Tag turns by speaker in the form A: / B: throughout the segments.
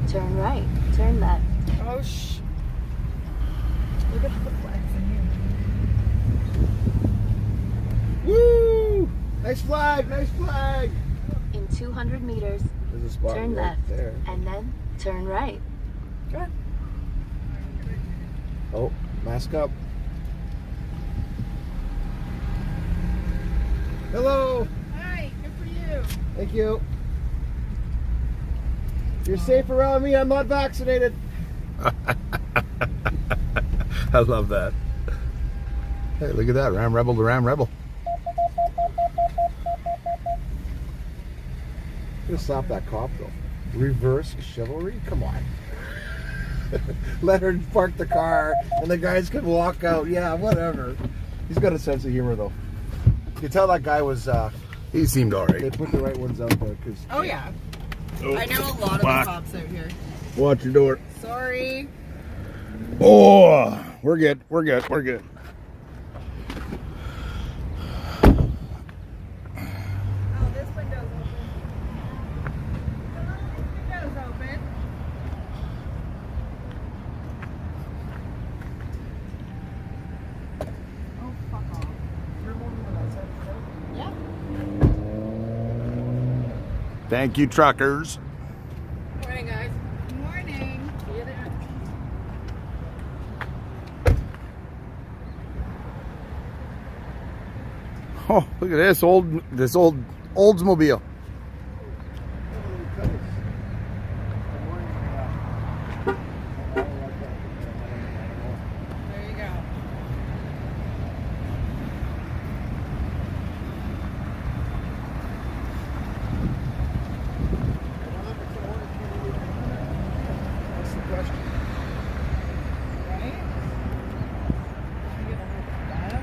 A: Turn right. Turn left.
B: Oh, look at the flags in here. Woo! Nice flag, nice flag.
A: In 200 meters,
B: There's a spot
A: turn
B: right
A: left,
B: there.
A: and then turn right.
B: Good. Oh, mask up. Hello.
C: Hi, good for you.
B: Thank you. You're safe around me. I'm not vaccinated.
D: I love that. Hey, look at that. Ram Rebel to Ram Rebel.
B: Just stop that cop though. Reverse chivalry? Come on. Let her park the car and the guys can walk out. Yeah, whatever. He's got a sense of humor though. You can tell that guy was
D: He seemed all
B: they
D: right.
B: put the right ones out there because
C: Oh yeah. I know a lot of the cops out here.
D: Watch your door.
C: Sorry.
D: Oh, we're good. We're good. We're good.
C: Oh, this window's open. Window's open. Oh, fuck off. Yeah.
D: Thank you, truckers.
C: Morning, guys. Morning. See you there.
D: Oh, look at this old Oldsmobile.
C: There you go.
B: What's the question?
C: Right? You get a little dial.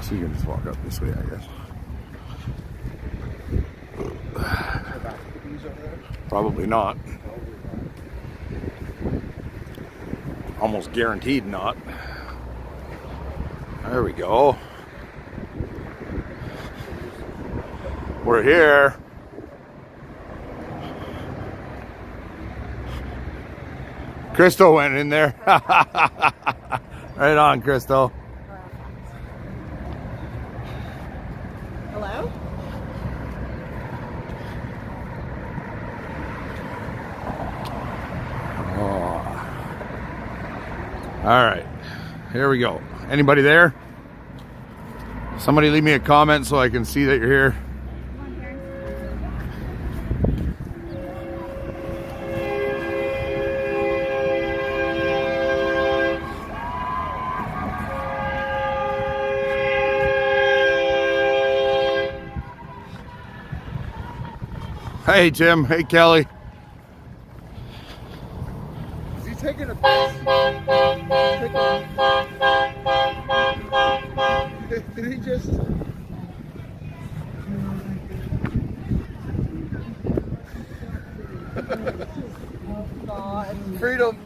D: So you can just walk up this way, I guess. Probably not. Almost guaranteed not. There we go. We're here. Crystal went in there. Right on, Crystal.
C: Hello?
D: All right, here we go. Anybody there? Somebody leave me a comment so I can see that you're here. Hey, Jim. Hey, Kelly.
B: Is he taking a piss? Did he just?
C: God.
B: Freedom.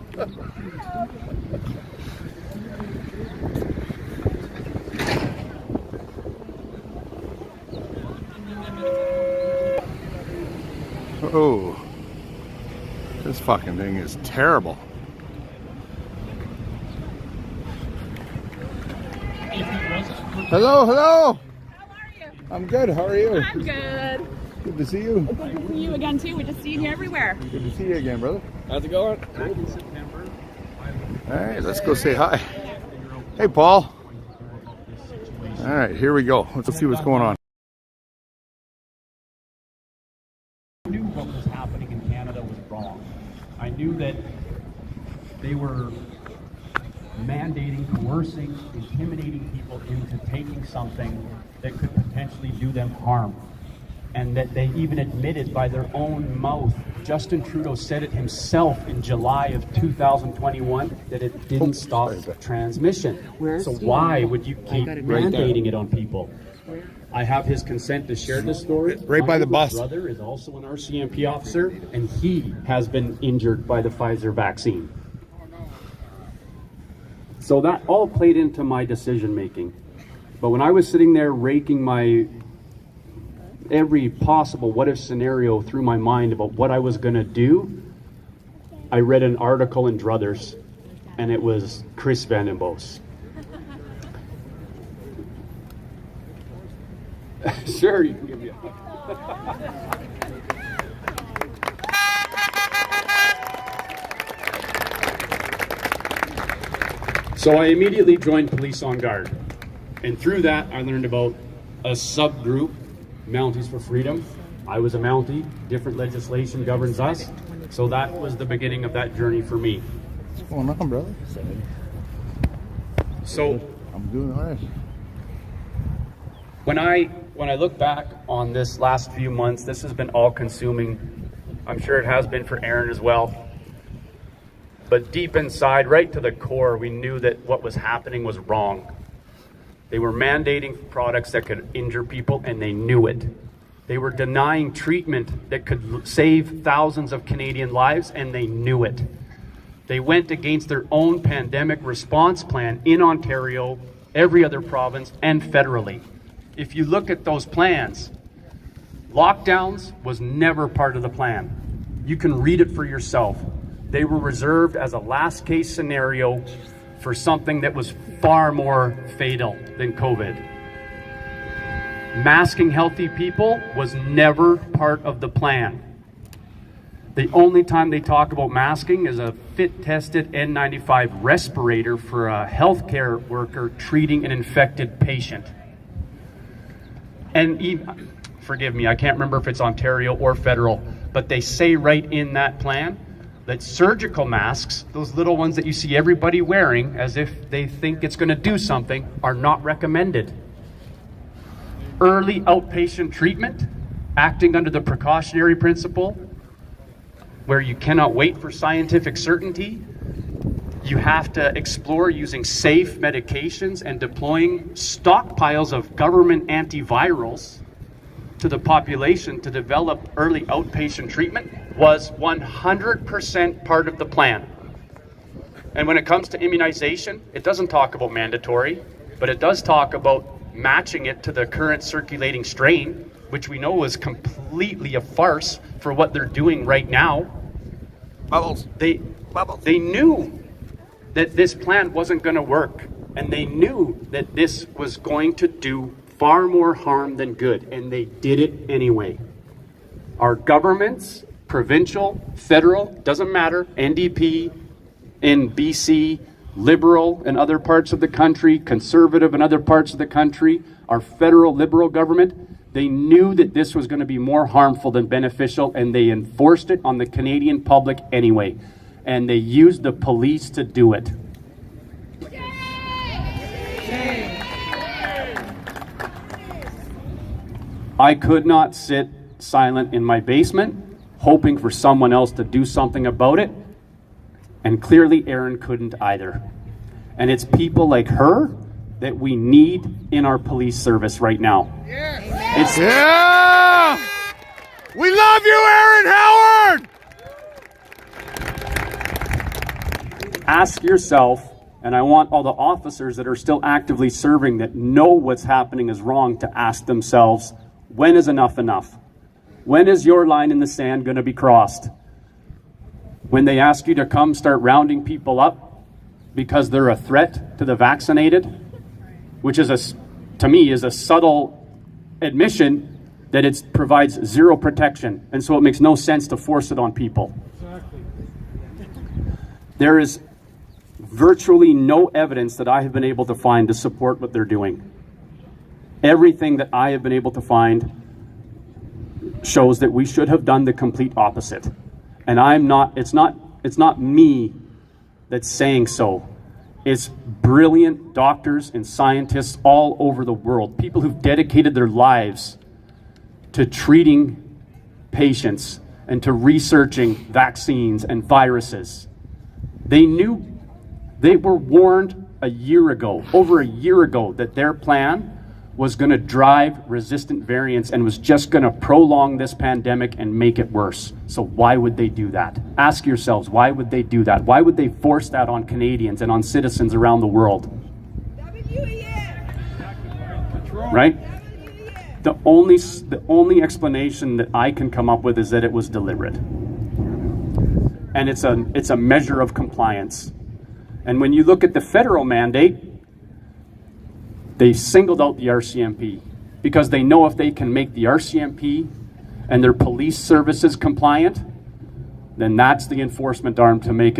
D: Oh, this fucking thing is terrible. Hello, hello.
E: How are you?
D: I'm good. How are you?
E: I'm good.
D: Good to see you.
E: Good to see you again too. We just see you everywhere.
D: Good to see you again, brother.
F: How's it going?
D: All right, let's go say hi. Hey, Paul. All right, here we go. Let's see what's going on.
F: I knew what was happening in Canada was wrong. I knew that they were mandating, coercing, intimidating people into taking something that could potentially do them harm. and that they even admitted by their own mouth. Justin Trudeau said it himself in July of 2021 that it didn't stop transmission. So why would you keep mandating it on people? I have his consent to share this story.
D: Right by the bus.
F: My brother is also an RCMP officer, and he has been injured by the Pfizer vaccine. So that all played into my decision making. But when I was sitting there raking my every possible what if scenario through my mind about what I was going to do, I read an article in Druthers, and it was Chris Van den Bos. Sure, you can give me a... So I immediately joined Police on Guard. And through that, I learned about a subgroup, Mounties for Freedom. I was a Mountie, different legislation governs us. So that was the beginning of that journey for me.
B: What's going on, brother?
F: So
B: I'm doing all right.
F: when I look back on this last few months, this has been all consuming. I'm sure it has been for Aaron as well. But deep inside, right to the core, we knew that what was happening was wrong. They were mandating products that could injure people, and they knew it. They were denying treatment that could save thousands of Canadian lives, and they knew it. They went against their own pandemic response plan in Ontario, every other province, and federally. If you look at those plans, lockdowns was never part of the plan. You can read it for yourself. They were reserved as a last case scenario for something that was far more fatal than COVID. Masking healthy people was never part of the plan. The only time they talk about masking is a fit-tested N95 respirator for a healthcare worker treating an infected patient. And even, forgive me, I can't remember if it's Ontario or federal, but they say right in that plan that surgical masks, those little ones that you see everybody wearing as if they think it's going to do something, are not recommended. Early outpatient treatment, acting under the precautionary principle, where you cannot wait for scientific certainty. You have to explore using safe medications and deploying stockpiles of government antivirals to the population to develop early outpatient treatment was 100% part of the plan. And when it comes to immunization, it doesn't talk about mandatory, but it does talk about matching it to the current circulating strain, which we know is completely a farce for what they're doing right now.
D: Bubbles.
F: They knew that this plan wasn't going to work, and they knew that this was going to do far more harm than good, and they did it anyway. Our governments, provincial, federal, doesn't matter, NDP in BC, Liberal in other parts of the country, Conservative in other parts of the country, our federal Liberal government, they knew that this was going to be more harmful than beneficial, and they enforced it on the Canadian public anyway. And they used the police to do it. I could not sit silent in my basement, hoping for someone else to do something about it, and clearly Aaron couldn't either. And it's people like her that we need in our police service right now. It's
D: Yeah! We love you, Aaron Howard!
F: Ask yourself, and I want all the officers that are still actively serving that know what's happening is wrong to ask themselves, when is enough enough? When is your line in the sand going to be crossed? When they ask you to come start rounding people up because they're a threat to the vaccinated, which is to me is a subtle admission that it provides zero protection, and so it makes no sense to force it on people. Exactly. There is virtually no evidence that I have been able to find to support what they're doing. Everything that I have been able to find shows that we should have done the complete opposite. And it's not me that's saying so. It's brilliant doctors and scientists all over the world, people who've dedicated their lives to treating patients and to researching vaccines and viruses. They were warned over a year ago, that their plan was going to drive resistant variants and was just going to prolong this pandemic and make it worse. So why would they do that? Ask yourselves, why would they do that? Why would they force that on Canadians and on citizens around the world? Right? The only explanation that I can come up with is that it was deliberate. And it's a measure of compliance. And when you look at the federal mandate, they singled out the RCMP because they know if they can make the RCMP and their police services compliant, then that's the enforcement arm to make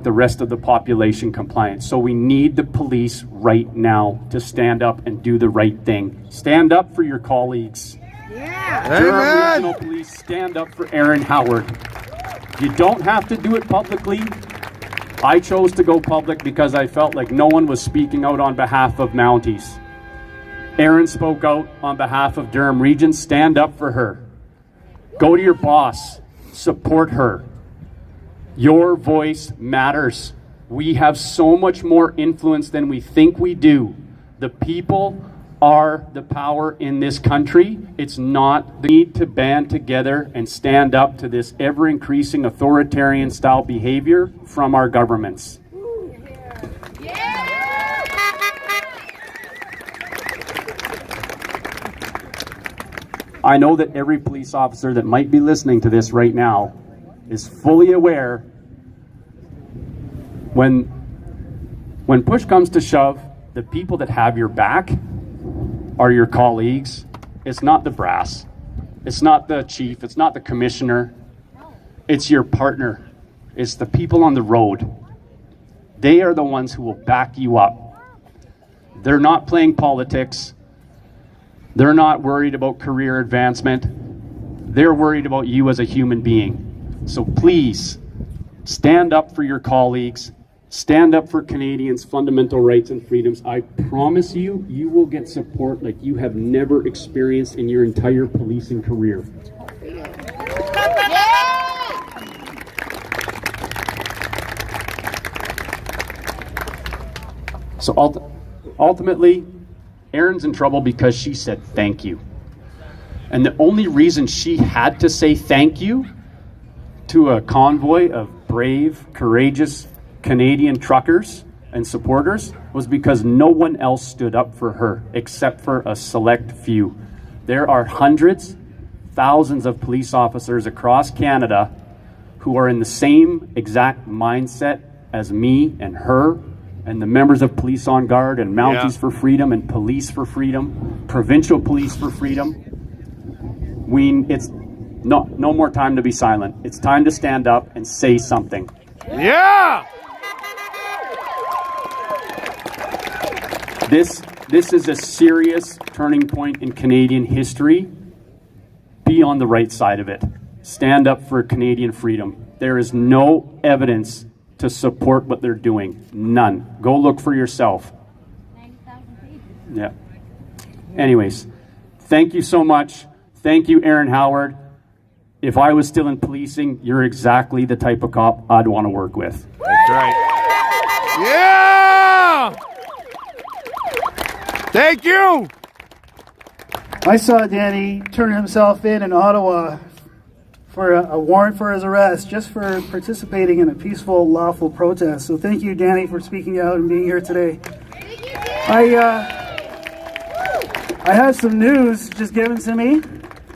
F: the rest of the population compliant. So we need the police right now to stand up and do the right thing. Stand up for your colleagues. Durham Regional Police, stand up for Aaron Howard. You don't have to do it publicly. I chose to go public because I felt like no one was speaking out on behalf of Mounties. Aaron spoke out on behalf of Durham Region. Stand up for her. Go to your boss. Support her. Your voice matters. We have so much more influence than we think we do. The people are the power in this country. It's not the need to band together and stand up to this ever-increasing authoritarian style behavior from our governments. I know that every police officer that might be listening to this right now is fully aware when push comes to shove, the people that have your back are your colleagues. It's not the brass. It's not the chief. It's not the commissioner. It's your partner. It's the people on the road. They are the ones who will back you up. They're not playing politics. They're not worried about career advancement. They're worried about you as a human being. So please, stand up for your colleagues. Stand up for Canadians' fundamental rights and freedoms. I promise you, you will get support like you have never experienced in your entire policing career. So ultimately, Erin's in trouble because she said thank you. And the only reason she had to say thank you to a convoy of brave, courageous Canadian truckers and supporters was because no one else stood up for her except for a select few. There are hundreds, thousands of police officers across Canada who are in the same exact mindset as me and her and the members of Police on Guard and Mounties for Freedom and Police for Freedom, Provincial Police for Freedom. It's no more time to be silent. It's time to stand up and say something.
D: Yeah!
F: This is a serious turning point in Canadian history. Be on the right side of it. Stand up for Canadian freedom. There is no evidence to support what they're doing. None. Go look for yourself.
A: 90,000 pages.
F: Yeah. Anyways, thank you so much. Thank you, Aaron Howard. If I was still in policing, you're exactly the type of cop I'd want to work with.
D: That's right. Yeah! Thank you!
G: I saw Danny turn himself in Ottawa for a warrant for his arrest just for participating in a peaceful, lawful protest. So thank you, Danny, for speaking out and being here today. I have some news just given to me.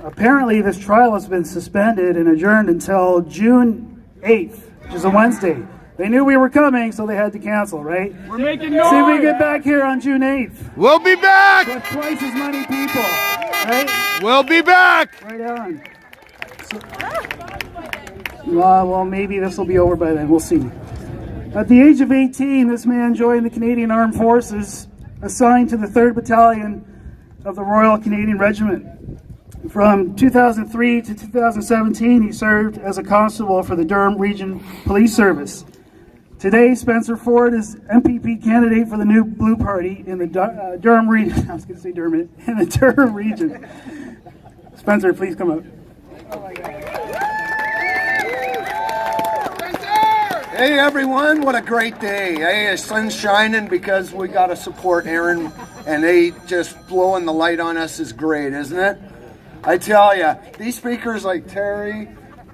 G: Apparently, this trial has been suspended and adjourned until June 8th, which is a Wednesday. They knew we were coming, so they had to cancel, right?
F: We're making noise!
G: See if we can get back here on June 8th.
D: We'll be back!
G: With twice as many people, right?
D: We'll be back!
G: Right on. Well, maybe this will be over by then. We'll see. At the age of 18, this man joined the Canadian Armed Forces, assigned to the 3rd Battalion of the Royal Canadian Regiment. From 2003 to 2017, he served as a constable for the Durham Region Police Service. Today, Spencer Ford is MPP candidate for the New Blue Party in the Durham region. I was going to say Dermot, in the Durham region. Spencer, please come out.
H: Hey everyone, what a great day. Hey, the sun's shining because we got to support Aaron, and they just blowing the light on us is great, isn't it? I tell you, these speakers like Terry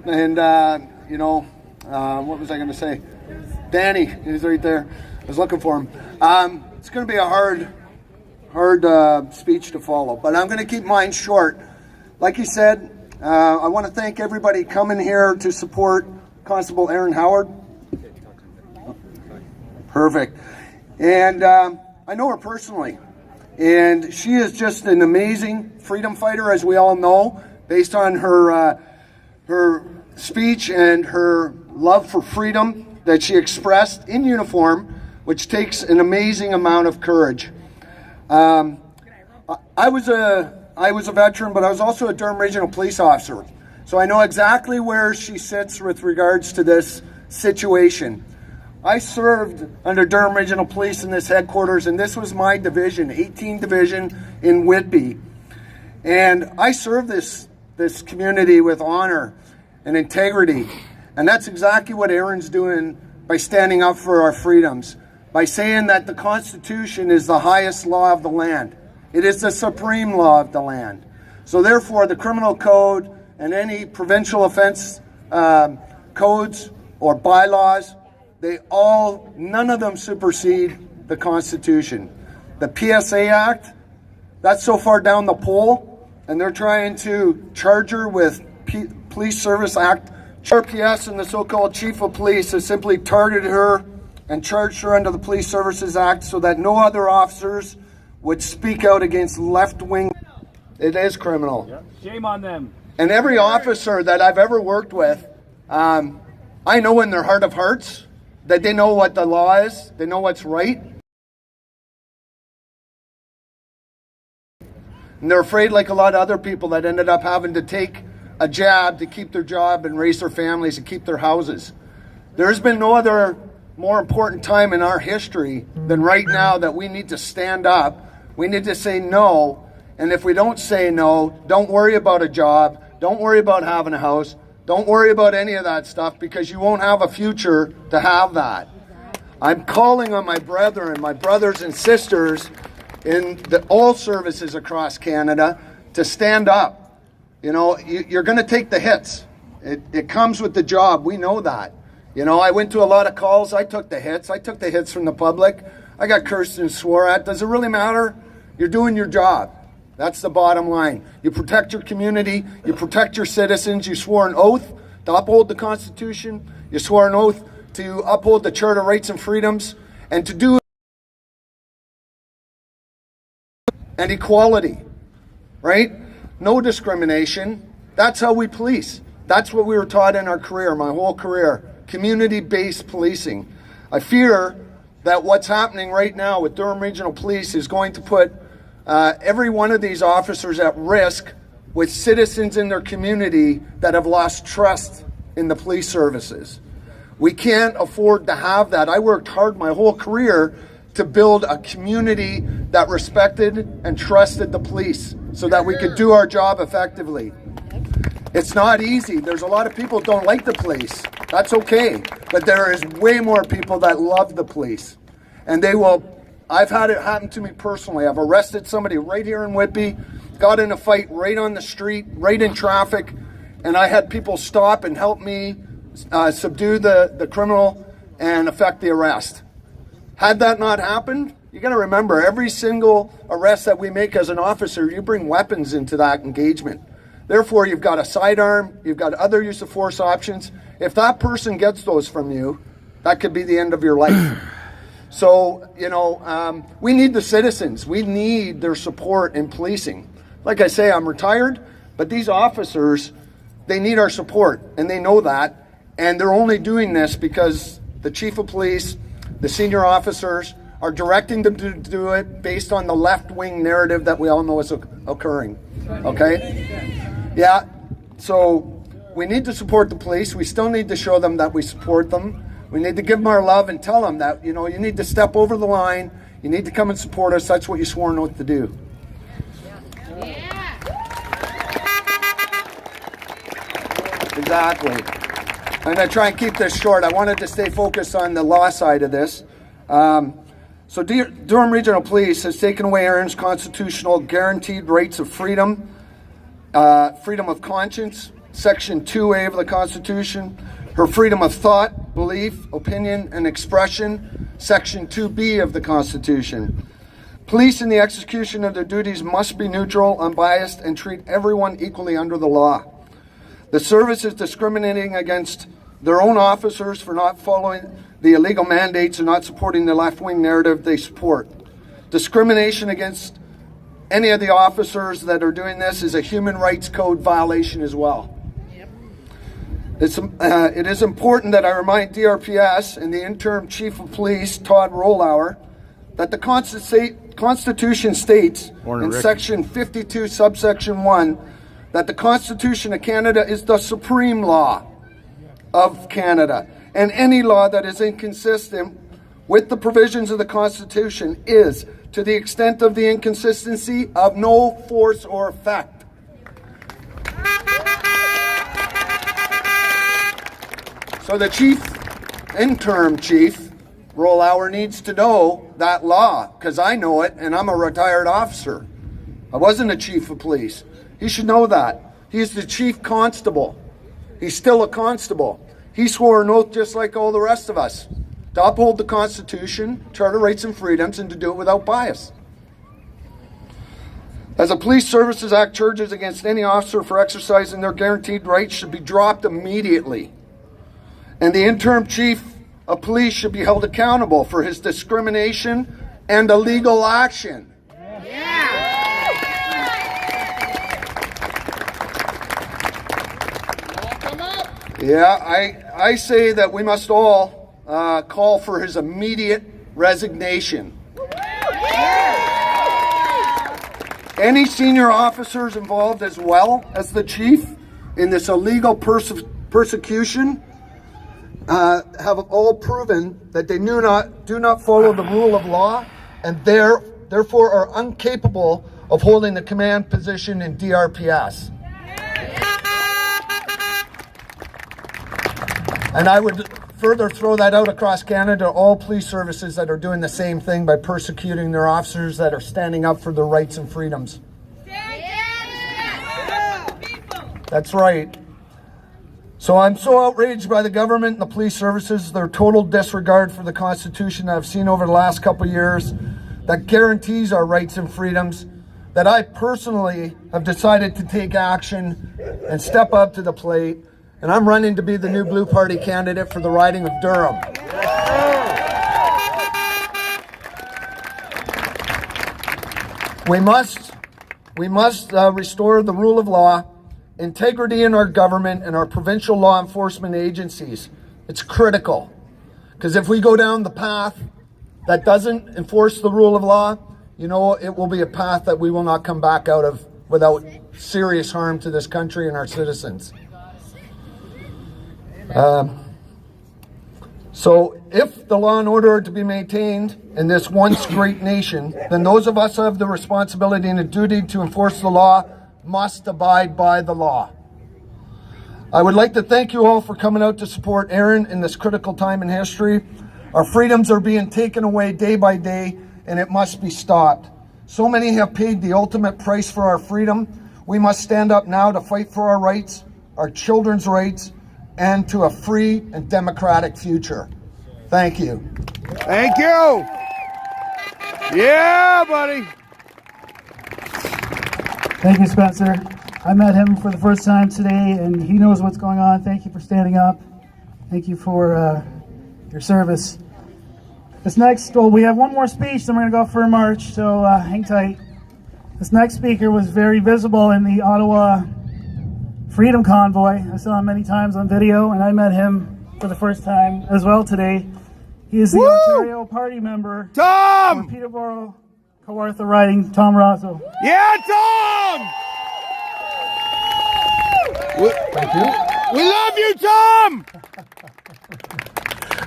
H: and, what was I going to say? Danny, he's right there. I was looking for him. It's going to be a hard speech to follow, but I'm going to keep mine short. Like he said, I want to thank everybody coming here to support Constable Aaron Howard. Perfect. And I know her personally, and she is just an amazing freedom fighter, as we all know, based on her speech and her love for freedom that she expressed in uniform, which takes an amazing amount of courage. I was a veteran, but I was also a Durham Regional Police officer, so I know exactly where she sits with regards to this situation. I served under Durham Regional Police in this headquarters, and this was my division, 18th Division in Whitby. And I served this community with honor and integrity. And that's exactly what Aaron's doing by standing up for our freedoms, by saying that the Constitution is the highest law of the land. It is the supreme law of the land. So therefore, the criminal code and any provincial offense codes or bylaws, none of them supersede the Constitution. The PSA Act, that's so far down the pole, and they're trying to charge her with Police Service Act. RPS and the so-called Chief of Police has simply targeted her and charged her under the Police Services Act so that no other officers would speak out against left-wing. It is criminal.
F: Yep. Shame on them.
H: And every officer that I've ever worked with, I know in their heart of hearts that they know what the law is, they know what's right. And they're afraid, like a lot of other people, that ended up having to take a jab to keep their job and raise their families and keep their houses. There's been no other more important time in our history than right now that we need to stand up. We need to say no. And if we don't say no, don't worry about a job. Don't worry about having a house. Don't worry about any of that stuff, because you won't have a future to have that. I'm calling on my brethren, my brothers and sisters in all services across Canada to stand up. You know, you're going to take the hits. It comes with the job. We know that. You know, I went to a lot of calls. I took the hits. I took the hits from the public. I got cursed and swore at. Does it really matter? You're doing your job. That's the bottom line. You protect your community. You protect your citizens. You swore an oath to uphold the Constitution. You swore an oath to uphold the Charter of Rights and Freedoms and to do and equality, right? No discrimination. That's how we police. That's what we were taught in our career, my whole career. Community-based policing. I fear that what's happening right now with Durham Regional Police is going to put every one of these officers at risk with citizens in their community that have lost trust in the police services. We can't afford to have that. I worked hard my whole career to build a community that respected and trusted the police so that we could do our job effectively. It's not easy. There's a lot of people who don't like the police. That's okay. But there is way more people that love the police. And they will. I've had it happen to me personally. I've arrested somebody right here in Whitby, got in a fight right on the street, right in traffic, and I had people stop and help me subdue the criminal and effect the arrest. Had that not happened, you got to remember, every single arrest that we make as an officer, you bring weapons into that engagement. Therefore, you've got a sidearm, you've got other use of force options. If that person gets those from you, that could be the end of your life. So, you know, we need the citizens. We need their support in policing. Like I say, I'm retired, but these officers, they need our support, and they know that. And they're only doing this because the chief of police, the senior officers, are directing them to do it based on the left-wing narrative that we all know is occurring. Okay? Yeah, so we need to support the police. We still need to show them that we support them. We need to give them our love and tell them that, you know, you need to step over the line. You need to come and support us. That's what you swore an oath to do. Exactly. I'm going to try and keep this short. I wanted to stay focused on the law side of this. So Durham Regional Police has taken away Erin's constitutional guaranteed rights of freedom, freedom of conscience, Section 2A of the Constitution, her freedom of thought, belief, opinion, and expression, Section 2B of the Constitution. Police in the execution of their duties must be neutral, unbiased, and treat everyone equally under the law. The service is discriminating against their own officers for not following the illegal mandates and not supporting the left-wing narrative they support. Discrimination against any of the officers that are doing this is a human rights code violation as well. It is important that I remind DRPS and the interim chief of police, Todd Rollauer, that the Constitution states in section 52, subsection 1, that the Constitution of Canada is the supreme law of Canada, and any law that is inconsistent with the provisions of the Constitution is, to the extent of the inconsistency, of no force or effect. So the interim chief, Rollauer, needs to know that law, because I know it, and I'm a retired officer. I wasn't a chief of police. He should know that. He's the chief constable. He's still a constable. He swore an oath just like all the rest of us, to uphold the Constitution, Charter rights and freedoms, and to do it without bias. As a Police Services Act, charges against any officer for exercising their guaranteed rights should be dropped immediately. And the interim chief of police should be held accountable for his discrimination and illegal action. Yeah, I say that we must all call for his immediate resignation. Any senior officers involved, as well as the chief, in this illegal persecution have all proven that they do not follow the rule of law, and therefore are incapable of holding the command position in DRPS. And I would further throw that out across Canada, all police services that are doing the same thing by persecuting their officers that are standing up for their rights and freedoms. That's right. So I'm so outraged by the government and the police services, their total disregard for the Constitution I've seen over the last couple of years that guarantees our rights and freedoms, that I personally have decided to take action and step up to the plate. And I'm running to be the new Blue Party candidate for the riding of Durham. We must restore the rule of law, integrity in our government and our provincial law enforcement agencies. It's critical, because if we go down the path that doesn't enforce the rule of law, you know, it will be a path that we will not come back out of without serious harm to this country and our citizens. So if the law and order are to be maintained in this once great nation, then those of us who have the responsibility and the duty to enforce the law must abide by the law. I would like to thank you all for coming out to support Erin in this critical time in history. Our freedoms are being taken away day by day, and it must be stopped. So many have paid the ultimate price for our freedom. We must stand up now to fight for our rights, our children's rights, and to a free and democratic future. Thank you.
D: Thank you. Yeah, buddy.
G: Thank you, Spencer. I met him for the first time today, and he knows what's going on. Thank you for standing up. Thank you for your service. This next, well, we have one more speech, then we're going to go for a march, so hang tight. This next speaker was very visible in the Ottawa Freedom Convoy. I saw him many times on video, and I met him for the first time as well today. He is the Ontario Party member
D: Tom!
G: for Peterborough, Kawartha riding, Tom Rosso.
D: Yeah, Tom!
B: Thank you.
D: We love you, Tom!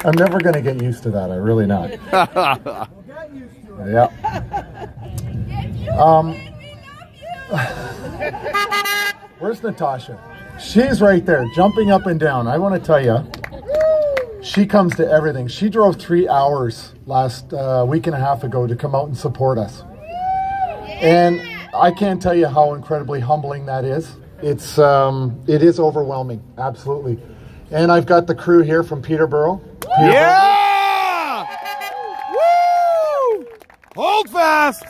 B: I'm never going to get used to that. I really not. Yeah. Where's Natasha? She's right there, jumping up and down. I want to tell you, she comes to everything. She drove 3 hours last week and a half ago to come out and support us. And I can't tell you how incredibly humbling that is. It is overwhelming, absolutely. And I've got the crew here from Peterborough.
D: Yeah! Woo! Hold fast!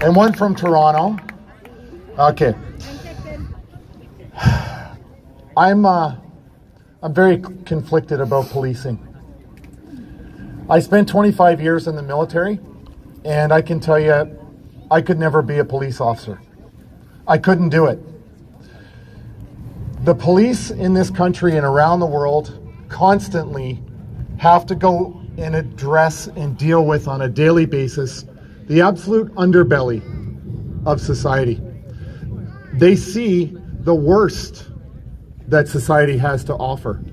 B: And one from Toronto. Okay. I'm very conflicted about policing. I spent 25 years in the military, and I can tell you, I could never be a police officer. I couldn't do it. The police in this country and around the world constantly have to go and address and deal with on a daily basis the absolute underbelly of society. They see the worst that society has to offer.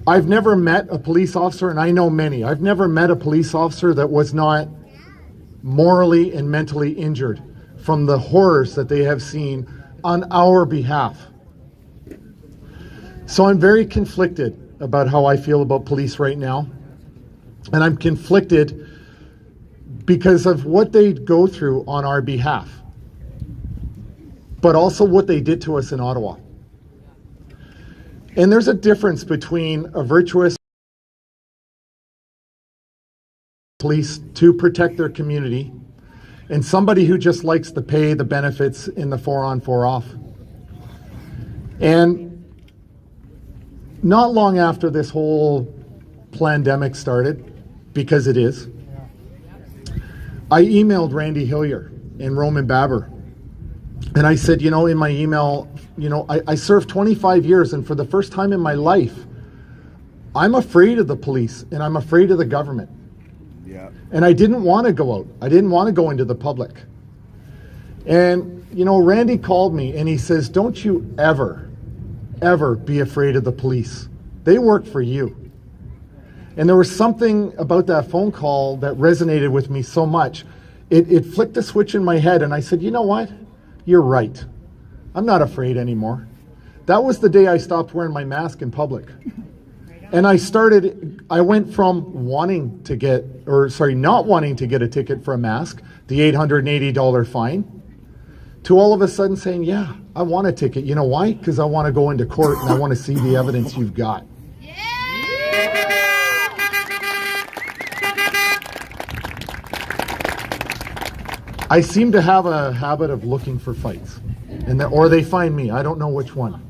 B: I've never met a police officer, and I know many, I've never met a police officer that was not morally and mentally injured from the horrors that they have seen on our behalf. So I'm very conflicted about how I feel about police right now. And I'm conflicted because of what they go through on our behalf, but also what they did to us in Ottawa. And there's a difference between a virtuous police to protect their community and somebody who just likes to pay the benefits in the 4-on, 4-off. And not long after this whole pandemic started, because it is, I emailed Randy Hillier and Roman Baber. And I said, in my email, I served 25 years, and for the first time in my life, I'm afraid of the police and I'm afraid of the government. Yeah. And I didn't want to go out. I didn't want to go into the public. And, Randy called me and he says, don't you ever be afraid of the police. They work for you. And there was something about that phone call that resonated with me so much. It flicked a switch in my head, and I said, you know what? You're right. I'm not afraid anymore. That was the day I stopped wearing my mask in public. And I went from not wanting to get a ticket for a mask, the $880 fine, to all of a sudden saying, yeah, I want a ticket. You know why? Because I want to go into court and I want to see the evidence you've got. I seem to have a habit of looking for fights, or they find me. I don't know which one.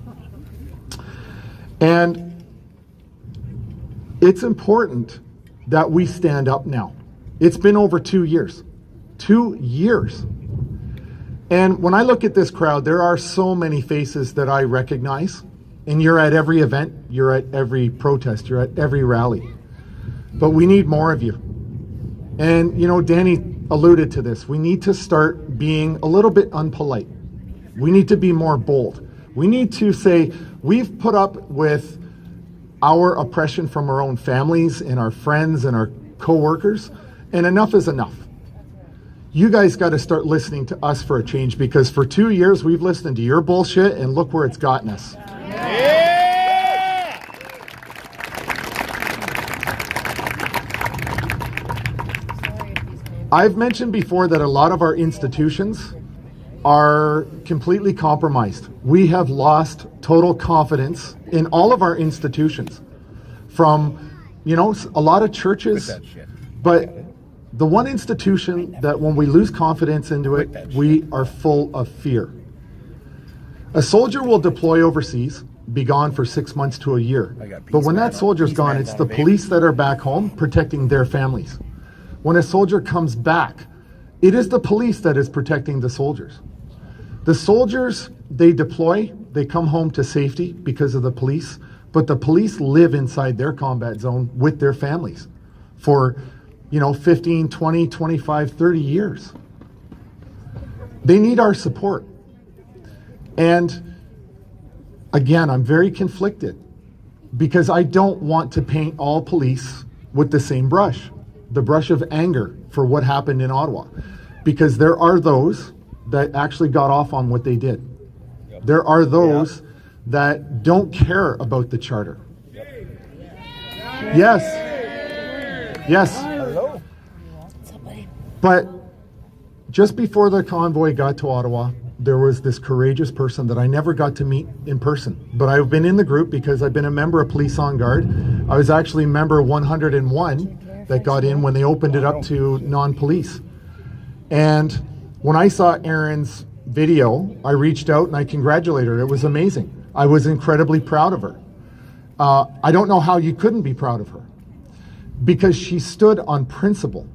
B: And it's important that we stand up now. It's been over 2 years. 2 years. And when I look at this crowd, there are so many faces that I recognize. And you're at every event, you're at every protest, you're at every rally. But we need more of you. And, Danny alluded to this. We need to start being a little bit unpolite. We need to be more bold. We need to say, we've put up with our oppression from our own families and our friends and our co-workers, and enough is enough. You guys got to start listening to us for a change, because for 2 years we've listened to your bullshit, and look where it's gotten us. I've mentioned before that a lot of our institutions are completely compromised. We have lost total confidence in all of our institutions, from, a lot of churches, but the one institution that when we lose confidence into it, we are full of fear. A soldier will deploy overseas, be gone for 6 months to a year. But when that soldier's gone, it's the police that are back home protecting their families. When a soldier comes back, it is the police that is protecting the soldiers. The soldiers, they deploy, they come home to safety because of the police, but the police live inside their combat zone with their families for, 15, 20, 25, 30 years. They need our support. And again, I'm very conflicted because I don't want to paint all police with the same brush. The brush of anger for what happened in Ottawa, because there are those that actually got off on what they did.
I: There are those that don't care about the charter. Yes. Yes. But just before the convoy got to Ottawa, there was this courageous person that I never got to meet in person. But I've been in the group because I've been a member of Police on Guard. I was actually member 101 that got in when they opened it up to non-police. And when I saw Erin's video, I reached out and I congratulated her. It was amazing. I was incredibly proud of her. I don't know how you couldn't be proud of her, because she stood on principle.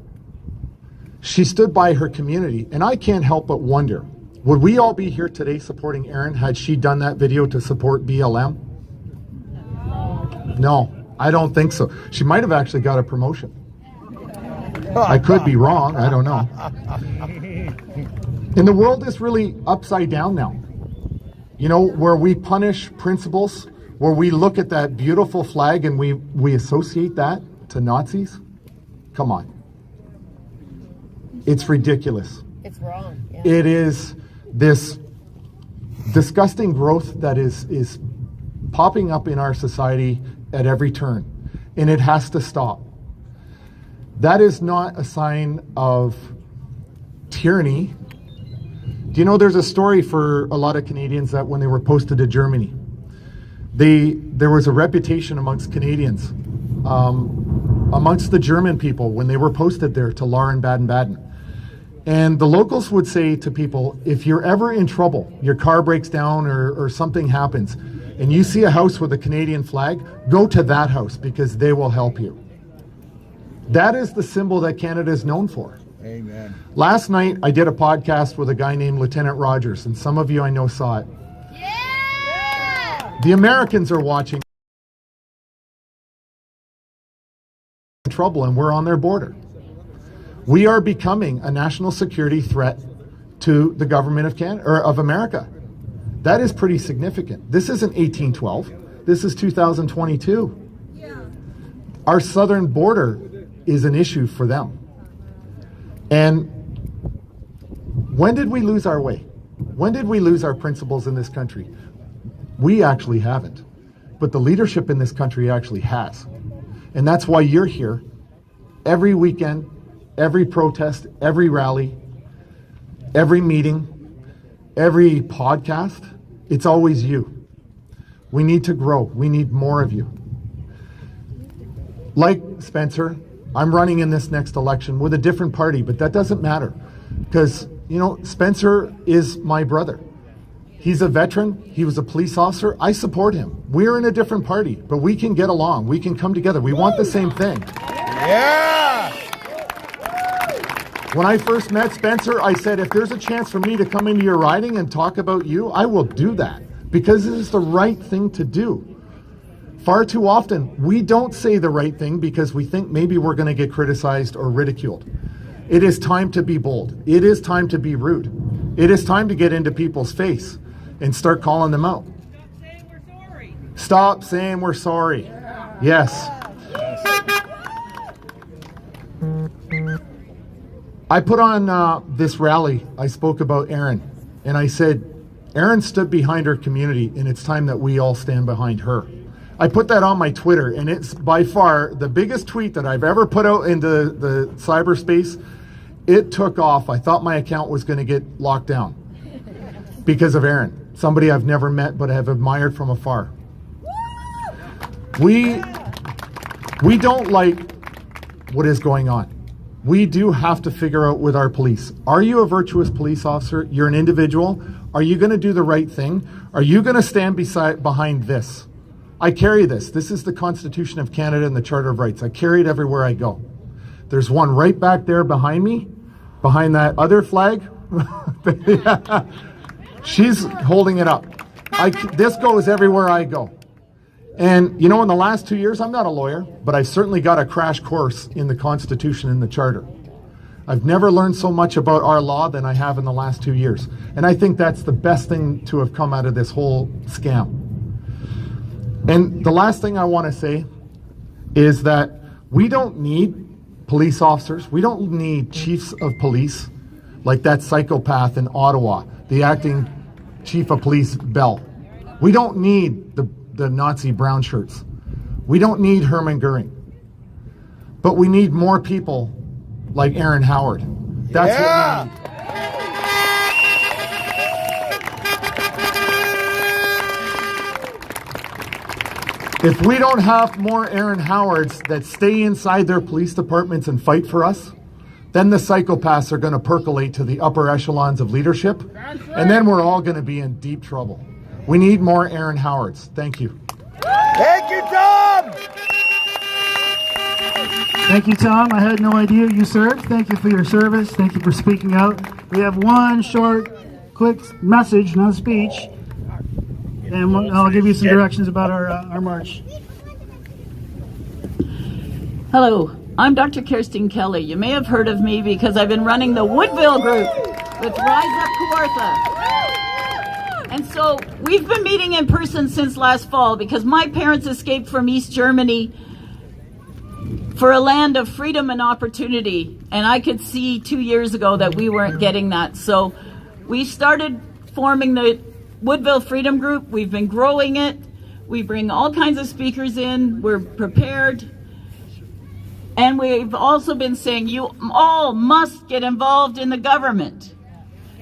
I: She stood by her community, and I can't help but wonder, would we all be here today supporting Erin had she done that video to support BLM? No, I don't think so. She might have actually got a promotion. I could be wrong, I don't know. And the world is really upside down now. You know, where we punish principles, where we look at that beautiful flag and we associate that to Nazis. Come on. It's ridiculous.
A: It's wrong. Yeah.
I: It is this disgusting growth that is popping up in our society at every turn, and it has to stop. That is not a sign of tyranny. Do you know there's a story for a lot of Canadians that when they were posted to Germany, there was a reputation amongst Canadians, amongst the German people when they were posted there to Lahr and Baden-Baden. And the locals would say to people, if you're ever in trouble, your car breaks down or something happens, and you see a house with a Canadian flag, go to that house because they will help you. That is the symbol that Canada is known for.
B: Amen.
I: Last night, I did a podcast with a guy named Lieutenant Rogers, and some of you I know saw it.
A: Yeah!
I: The Americans are watching in trouble, and we're on their border. We are becoming a national security threat to the government of Canada or of America. That is pretty significant. This isn't 1812. This is 2022.
A: Yeah.
I: Our southern border is an issue for them. And when did we lose our way? When did we lose our principles in this country? We actually haven't. But the leadership in this country actually has. And that's why you're here every weekend, every protest, every rally, every meeting, every podcast. It's always you. We need to grow. We need more of you. Like Spencer, I'm running in this next election with a different party, but that doesn't matter because, you know, Spencer is my brother. He's a veteran. He was a police officer. I support him. We're in a different party, but we can get along. We can come together. We want the same thing.
B: Yeah!
I: When I first met Spencer, I said, if there's a chance for me to come into your riding and talk about you, I will do that because it is the right thing to do. Far too often, we don't say the right thing because we think maybe we're going to get criticized or ridiculed. It is time to be bold. It is time to be rude. It is time to get into people's face and start calling them out. Stop saying we're sorry. Yes. I put on this rally, I spoke about Erin, and I said, Erin stood behind her community, and it's time that we all stand behind her. I put that on my Twitter, and it's by far the biggest tweet that I've ever put out into the cyberspace. It took off. I thought my account was going to get locked down because of Erin, somebody I've never met but have admired from afar. We don't like what is going on. We do have to figure out with our police. Are you a virtuous police officer? You're an individual. Are you going to do the right thing? Are you going to stand behind this? I carry this. This is the Constitution of Canada and the Charter of Rights. I carry it everywhere I go. There's one right back there behind me, behind that other flag. She's holding it up. This goes everywhere I go. And, you know, in the last 2 years, I'm not a lawyer, but I've certainly got a crash course in the Constitution and the Charter. I've never learned so much about our law than I have in the last 2 years. And I think that's the best thing to have come out of this whole scam. And the last thing I want to say is that we don't need police officers. We don't need chiefs of police like that psychopath in Ottawa, the acting chief of police belt. We don't need the Nazi brown shirts. We don't need Hermann Goering. But we need more people like Aaron Howard. That's what we need. If we don't have more Aaron Howards that stay inside their police departments and fight for us, then the psychopaths are going to percolate to the upper echelons of leadership, and then we're all going to be in deep trouble. We need more Aaron Howards. Thank you.
B: Thank you, Tom!
G: Thank you, Tom. I had no idea you served. Thank you for your service. Thank you for speaking out. We have one short, quick message, not a speech, and I'll give you some directions about our march.
J: Hello, I'm Dr. Kirsten Kelly. You may have heard of me because I've been running the Woodville group with Rise Up Kawartha. And so we've been meeting in person since last fall because my parents escaped from East Germany for a land of freedom and opportunity. And I could see 2 years ago that we weren't getting that. So we started forming the Woodville Freedom Group. We've been growing it. We bring all kinds of speakers in. We're prepared. And we've also been saying you all must get involved in the government.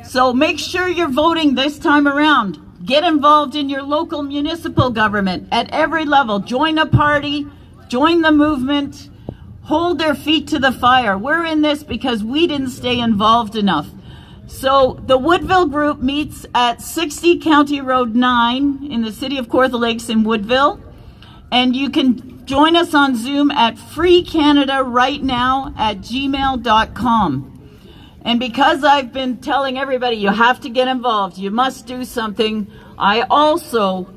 J: So make sure you're voting this time around. Get involved in your local municipal government at every level. Join a party, join the movement, hold their feet to the fire. We're in this because we didn't stay involved enough. So the Woodville group meets at 60 County Road 9 in the city of Kawartha Lakes in Woodville. And you can join us on Zoom at freecanada.rightnow@gmail.com. And because I've been telling everybody you have to get involved, you must do something, I also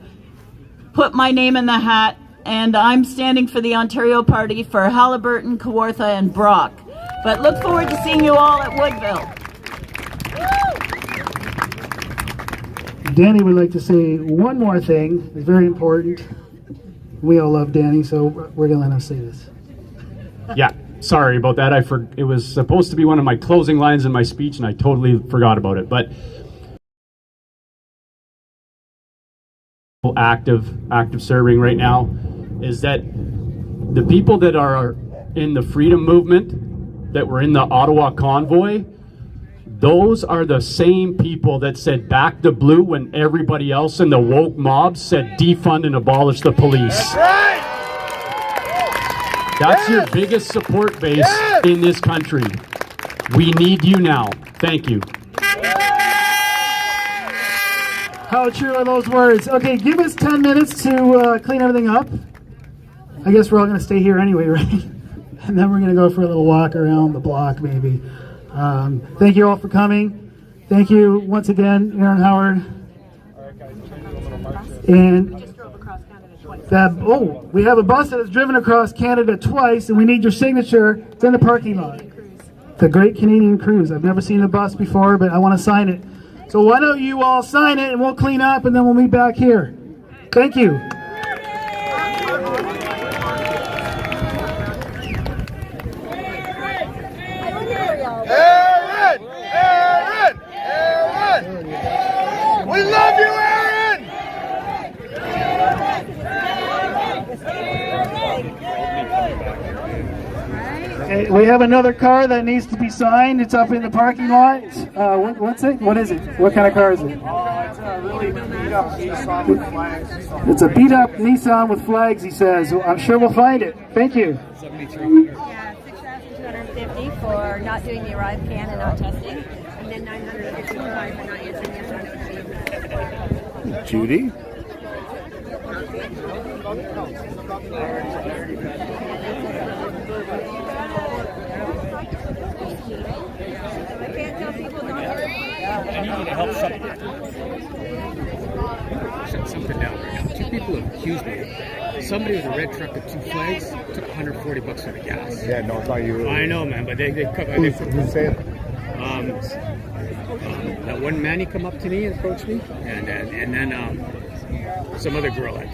J: put my name in the hat, and I'm standing for the Ontario Party for Haliburton, Kawartha, and Brock. But look forward to seeing you all at Woodville.
G: Danny would like to say one more thing. It's very important. We all love Danny, so we're going to let him say this.
F: Yeah, sorry about that. It was supposed to be one of my closing lines in my speech, and I totally forgot about it. But active serving right now is that the people that are in the freedom movement, that were in the Ottawa convoy, those are the same people that said back the blue when everybody else in the woke mob said defund and abolish the police. That's your biggest support base in this country. We need you now. Thank you.
G: How true are those words? Okay, give us 10 minutes to clean everything up. I guess we're all going to stay here anyway, right? And then we're going to go for a little walk around the block, maybe. Thank you all for coming. Thank you once again, Aaron Howard. And we have a bus that has driven across Canada twice, and we need your signature. It's in the parking lot. The Great Canadian Cruise. I've never seen the bus before, but I want to sign it. So why don't you all sign it, and we'll clean up, and then we'll meet back here. Thank you.
B: We love you, Aaron!
G: Okay, we have another car that needs to be signed. It's up in the parking lot. What's it? What is it? What kind of car is it?
B: It's a really beat up Nissan with flags.
G: It's a beat up Nissan with flags, he says. Well, I'm sure we'll find it. Thank you.
A: Yeah, $6,250 for not doing the arrive can and not testing, and then $955 for not answering yes or no.
B: Judy?
K: I need you to help shut something down right now. 2 people have accused me. Somebody with a red truck with 2 flags took $140 for the gas.
B: Yeah, no, it's not you.
K: I know, man, but they
B: Who's saying it?
K: That one man, he come up to me and approached me, and then some other girl at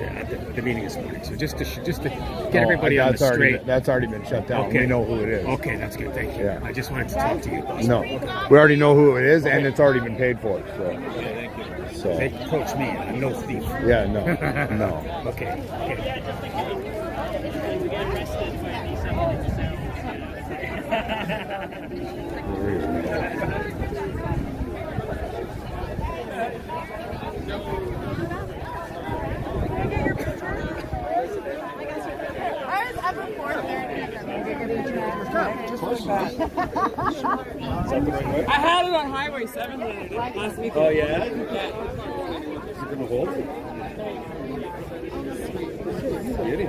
K: the meeting this morning. So just to get everybody on the straight.
D: That's already been shut down.
K: Okay.
D: We know who it is.
K: Okay, that's good. Thank you.
D: Yeah.
K: I just wanted to talk to you.
D: No, we already know who it is, and it's already been paid for. So. So.
K: They coach me. I'm no thief.
D: Yeah, no, no.
K: Okay.
C: I had it on Highway 7 last week.
K: Oh yeah.
C: Yeah.
K: Is it gonna hold?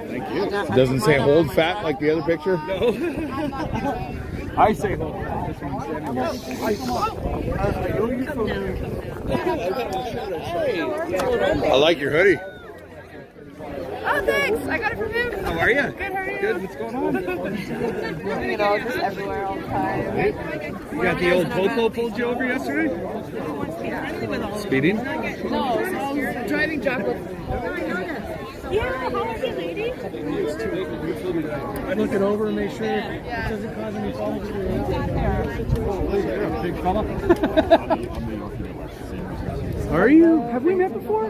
K: Thank you.
D: Doesn't say hold fat like the other picture.
K: No. I say hold.
D: I like your hoodie.
C: Oh, thanks. I got it from him.
K: How are you?
C: Good, how are you?
K: Good. What's going on?
C: You know, just everywhere all the time.
K: You got the old popo pulled you over yesterday? Speeding?
C: No, driving chocolate.
E: Yeah, how are you, lady?
K: Look it over and make sure it doesn't cause any problems. Big fella. Are you? Have we met before?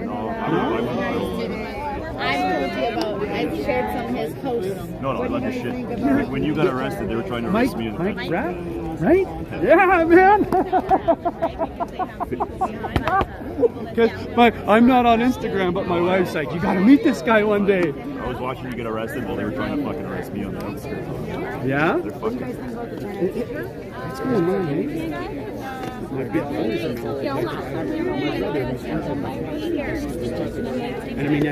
L: I've shared some of his posts.
M: No, I love your shit. When you got arrested, they were trying to arrest me.
K: Mike Rapp, right? Yeah, man. But I'm not on Instagram, but my wife's like, you gotta meet this guy one day.
M: I was watching you get arrested while they were trying to fucking arrest me on the outskirts.
K: Yeah?
M: They're fucking.
K: What's going on, eh? My big brother's in and I mean,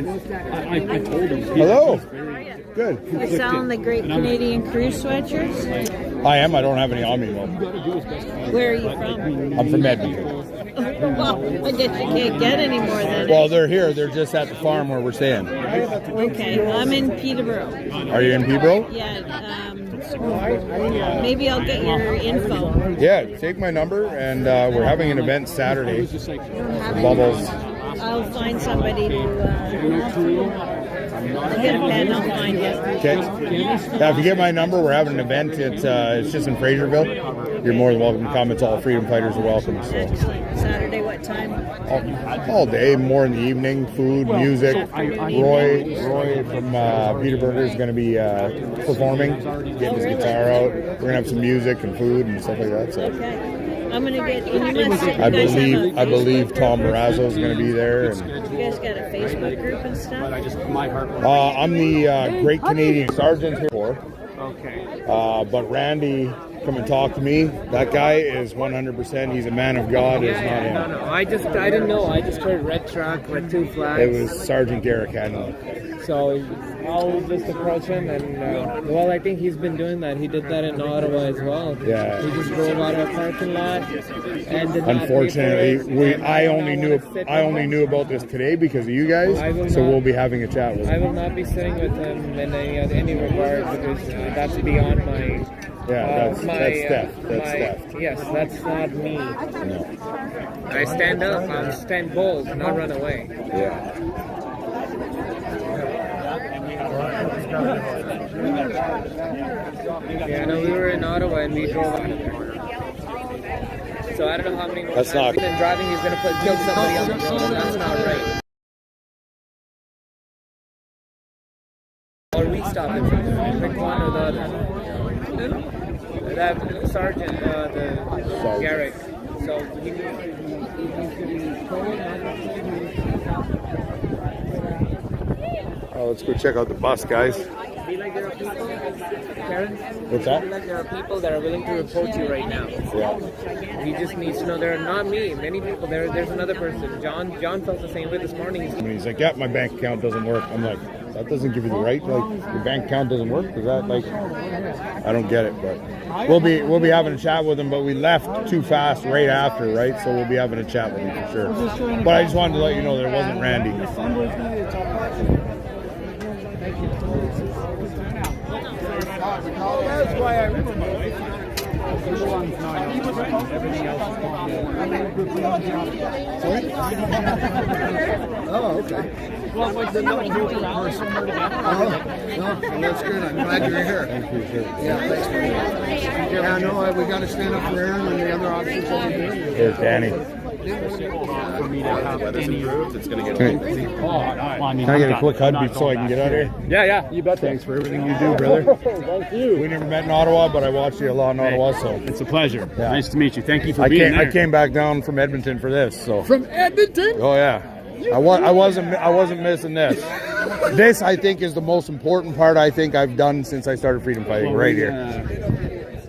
K: I told him.
D: Hello. Good.
J: You're selling the Great Canadian Cruise sweatshirts?
D: I am. I don't have any on me though.
J: Where are you from?
D: I'm from Edmonton.
J: Well, I guess you can't get any more than
D: Well, they're here. They're just at the farm where we're staying.
J: Okay, well, I'm in Peterborough.
D: Are you in Peterborough?
J: Yeah, maybe I'll get your info.
D: Yeah, take my number, and we're having an event Saturday. Bubbles.
J: I'll find somebody to get a pen. I'll find you.
D: Okay. Yeah, if you get my number, we're having an event. It's just in Fraserville. You're more than welcome to come. It's all freedom fighters are welcome. So.
J: Excellent. Saturday, what time?
D: All day, more in the evening. Food, music. Roy from Peterborough is going to be performing, getting his guitar out. We're going to have some music and food and stuff like that. So.
J: Okay. I'm gonna get. You must,
D: I believe Tom Marazzo is going to be there. And,
J: you guys got a Facebook group and stuff?
D: I'm the Great Canadian Sergeant here.
K: Okay.
D: But Randy, come and talk to me. That guy is 100%. He's a man of God. It's not him.
N: No. I didn't know. I just heard red truck with two flags.
D: It was Sergeant Garrick Hanlon.
N: So I'll just approach him, and well, I think he's been doing that. He did that in Ottawa as well.
D: Yeah.
N: He just drove out of a parking lot and did not
D: Unfortunately,
N: pay for it.
D: I only knew about this today because of you guys. So we'll be having a chat with him.
N: I will not be sitting with him in any regard because that's beyond my.
D: Yeah, that's theft. That's theft.
N: Yes, that's not me.
D: No.
N: I stand up. I'll stand bold, not run away.
D: Yeah.
N: Yeah, no, we were in Ottawa and we drove out of there. So I don't know how many more
D: That's
N: times
D: not-
N: he's been driving. He's going to kill somebody on the road. That's not right. Or we stop him. Pick one or the other. That Sergeant, the Garrick. So he needs to be told.
D: Oh, let's go check out the bus, guys.
N: Be like there are people, Karen?
D: What's that?
N: Be like there are people that are willing to report you right now.
D: Yeah.
N: He just needs to know there are not me. Many people. There's another person. John felt the same way this morning.
D: And he's like, yeah, my bank account doesn't work. I'm like, that doesn't give you the right. Like, your bank account doesn't work. Is that like? I don't get it. But we'll be having a chat with him. But we left too fast right after, right? So we'll be having a chat with him for sure. But I just wanted to let you know there wasn't Randy.
N: That's why I remember.
K: Number one's 909. Everything else is
H: Oh, okay.
K: well, like the person we're together.
H: Oh, that's good. I'm glad you're here. Yeah, thanks for that. Yeah, no, we got to stand up for Aaron and the other officers over here.
D: There's Danny.
K: For me to have any.
M: It's going to get
D: Can I get a quick hug so I can get out of here?
K: Yeah, you bet.
D: Thanks for everything you do, brother.
K: Thank you.
D: We never met in Ottawa, but I watched you a lot in Ottawa, so
K: It's a pleasure.
D: Yeah.
K: Nice to meet you. Thank you for being there.
D: I came back down from Edmonton for this, so.
H: From Edmonton?
D: Oh yeah, I wasn't missing this. This I think is the most important part I think I've done since I started freedom fighting right here.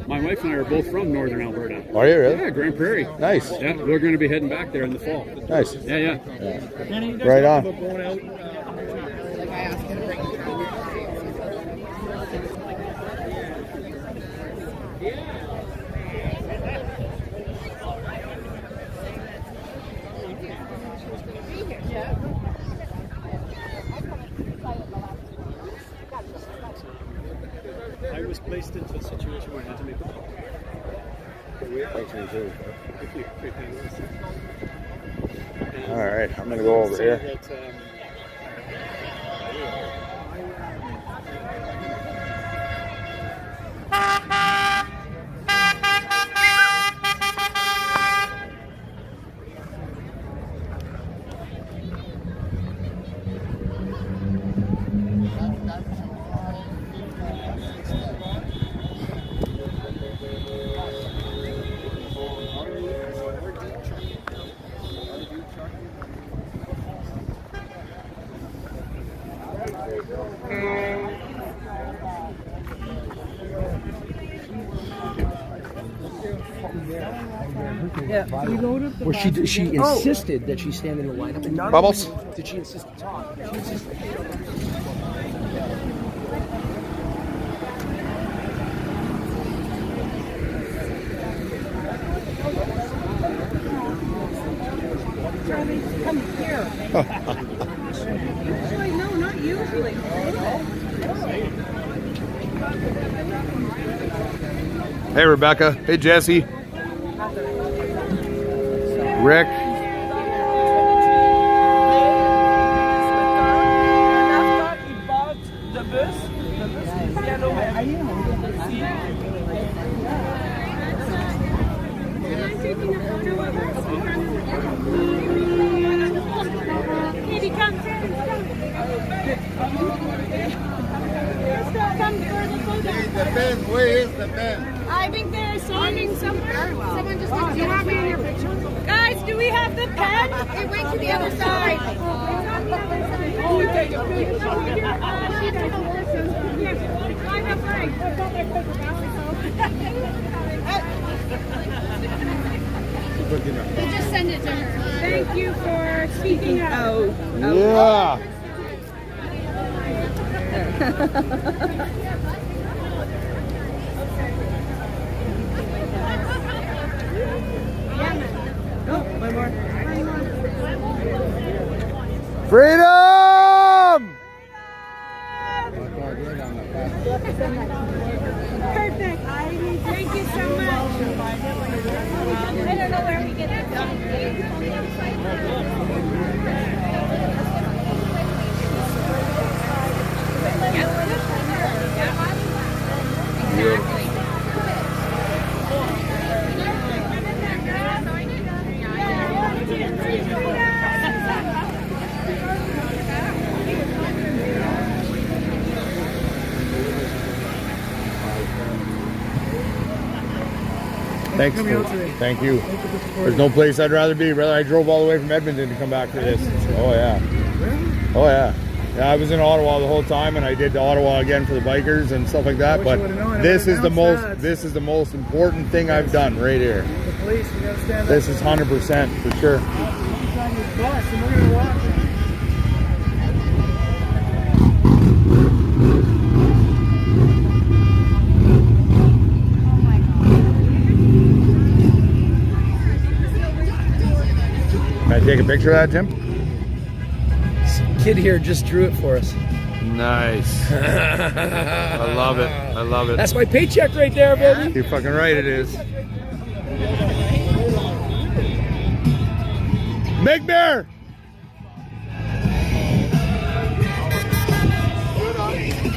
K: My wife and I are both from Northern Alberta.
D: Are you really?
K: Yeah, Grand Prairie.
D: Nice.
K: Yeah, we're going to be heading back there in the fall.
D: Nice.
K: Yeah.
D: Right on.
K: I was placed into a situation where I had to make a call. Thank you.
D: All right, I'm gonna go over here.
O: Where she insisted that she stand in the lineup. And
D: Bubbles?
O: Did she insist to talk?
E: Charlie, come here. Actually, no, not usually.
D: Hey Rebecca. Hey Jesse. Rick.
E: Katie, come. Come for the photo.
H: The Ben, where is the Ben?
E: I think they're signing somewhere. Someone just do you have me in your picture? Guys, do we have the pen? It went to the other side. You take a picture. I have mine.
L: We'll just send it to her.
E: Thank you for speaking out.
D: Yeah. Freedom!
E: Perfect. Thank you so much. I don't know where we get it from.
D: Thanks. Thank you. There's no place I'd rather be. Brother, I drove all the way from Edmonton to come back for this. Oh yeah. Oh yeah. Yeah, I was in Ottawa the whole time, and I did Ottawa again for the bikers and stuff like that. But this is the most important thing I've done right here.
G: The police, you gotta stand
D: This is 100% for sure. Can I take a picture of that, Jim?
O: Kid here just drew it for us.
D: Nice. I love it. I love it.
O: That's my paycheck right there, baby.
D: You're fucking right, it is. Big Bear!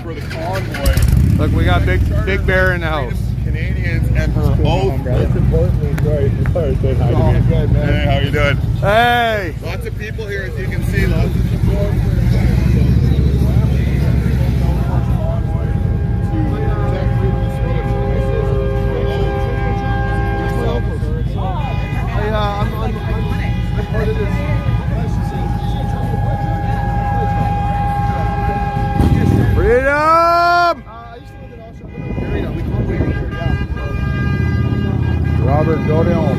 M: For the convoy.
D: Look, we got Big Bear in the house.
M: Canadians and her oath.
D: Most importantly, sorry, say hi to me.
M: Good, man. Hey, how you doing?
D: Hey!
M: Lots of people here, as you can see. Lots of support. I'm part of this.
D: Freedom! Robert Dorion.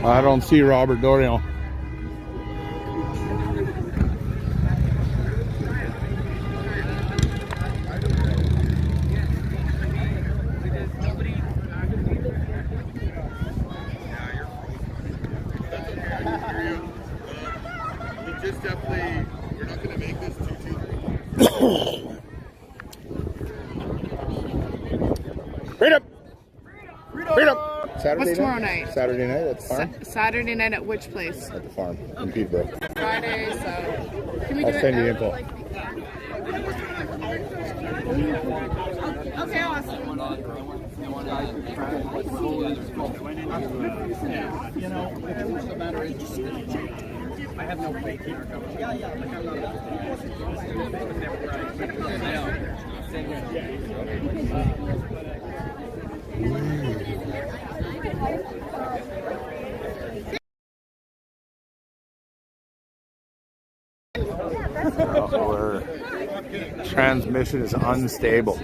D: I don't see Robert Dorion.
M: Just definitely, we're not going to make this too.
D: Freedom! Freedom! Saturday
C: What's tomorrow night?
D: Saturday night at the farm.
C: Saturday night at which place?
D: At the farm in Peterborough.
C: Friday, so can we
D: I'll
C: do
D: send you
C: it?
D: info.
C: Okay, awesome.
K: You know, what's the matter is, I have no faith in our government. Like, I'm
D: Our transmission is unstable.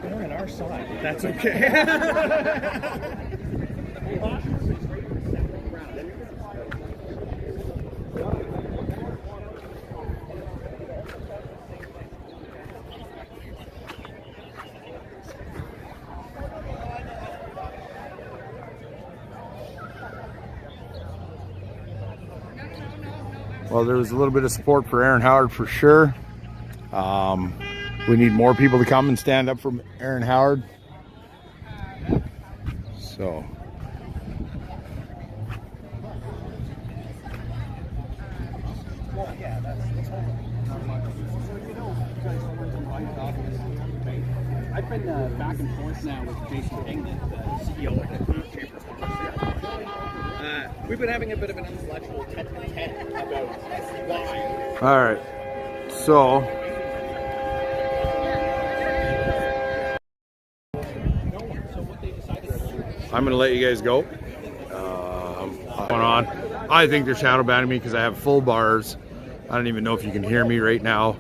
K: They're on our side. That's okay.
D: Well, there was a little bit of support for Aaron Howard for sure. We need more people to come and stand up for Aaron Howard. So.
K: I've been back and forth now with Jason England, the CEO of the newspaper. We've been having a bit of an intellectual tete-a-tete about why.
D: All right. So. I'm going to let you guys go. Going on. I think they're shadow banning me because I have full bars. I don't even know if you can hear me right now,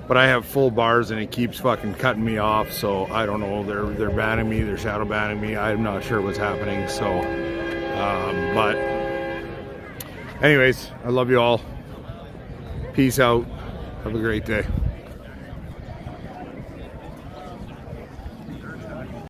D: but I have full bars and it keeps fucking cutting me off. So I don't know. They're banning me. They're shadow banning me. I'm not sure what's happening. So, but anyways, I love you all. Peace out. Have a great day.